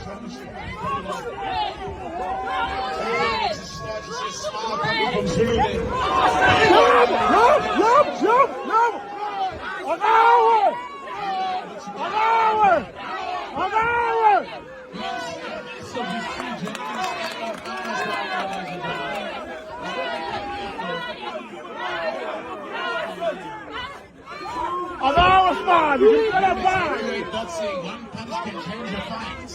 From Zulu. Boxing, one punch can change a fight.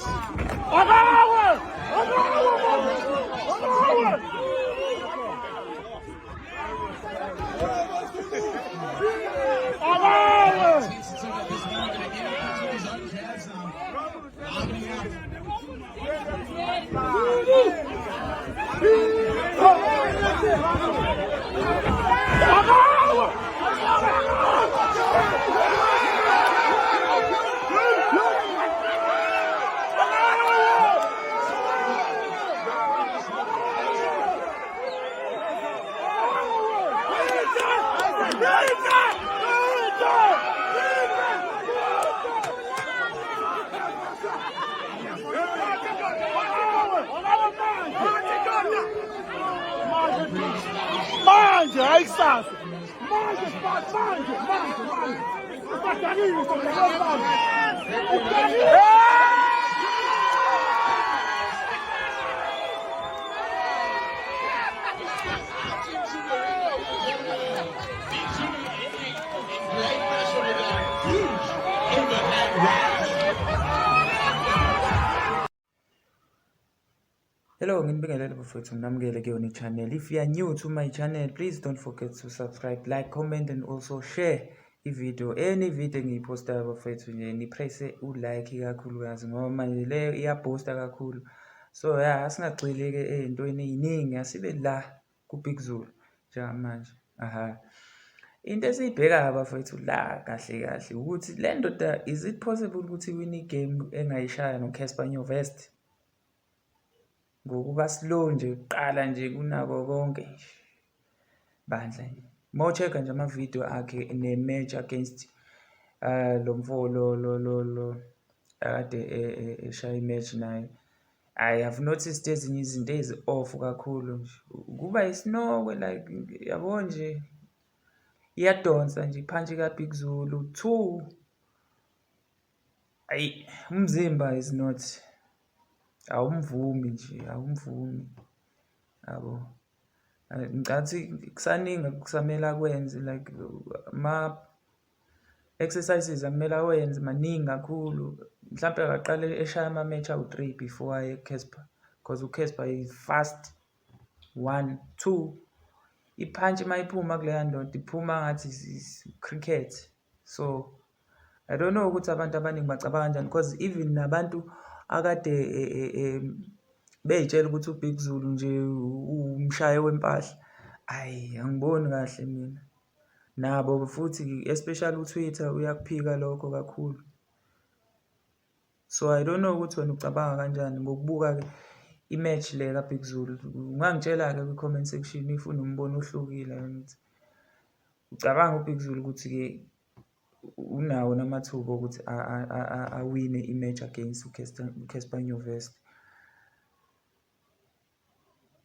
Hello, ngibingelele bafowethu nginamukele kuyona channel. If you are new to my channel, please don't forget to subscribe, like, comment and also share i-video. Any video engiyipostayo bafowethu nje nipresse u-like kakhulukazi ngoba manje le iyaboosta kakhulu. So yeah, asingagxili ke ey'ntweni ey'ningi, asibe la ku-Big Zulu njengamanje. Into esiyibhekayo bafowethu la kahle kahle ukuthi le ndoda, is it possible ukuthi iwine igame engayishaya no-Casper Nyovest? Ngokuba slow nje kuqala nje kunako konke nje bandla nje. Mawucheka nje amavidiyo akhe ne-match against lo mfolo akade eshaya i-match naye. I have noticed ezinye izinto ezi-off kakhulu nje. Kuba isinokwe like yabo nje iyadonsa nje iphanchi ka-Big Zulu 2. Ayi umzimba is not, awumvumi nje, awumvumi yabo. Ngicathi kusaningi kusamele akwenze like ma-exercises akumele awenze maningi kakhulu. Mhlawumbe akaqale eshaya ama-match awu-3 before aye Casper, because uCasper is fast. 1, 2 iphanchi mayiphuma kuleya ndoda iphuma ngathi cricket. So I don't know ukuthi abantu abaningi bacabanga kanjani, because even nabantu akade bey'tshela ukuthi uBig Zulu nje umshaye wempahla, ayi angiboni kahle mina. Nabo futhi especially uTwitter uyakuphika lokho kakhulu. So I don't know ukuthi wena ucabanga kanjani ngokubuka-ke i-match le ka-Big Zulu. Ungangitshela-ke kwi-comment section if unombono ohlukile ukuthi ucabanga uBig Zulu ukuthi-ke unawo namathuba ukuthi awine i-match against uCasper Nyovest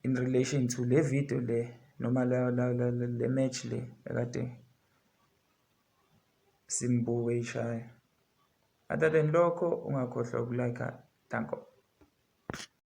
in relation to le video le noma le match le ekade simbuke ishaya. Other than lokho ungakhohlwa ukulike. Thank you.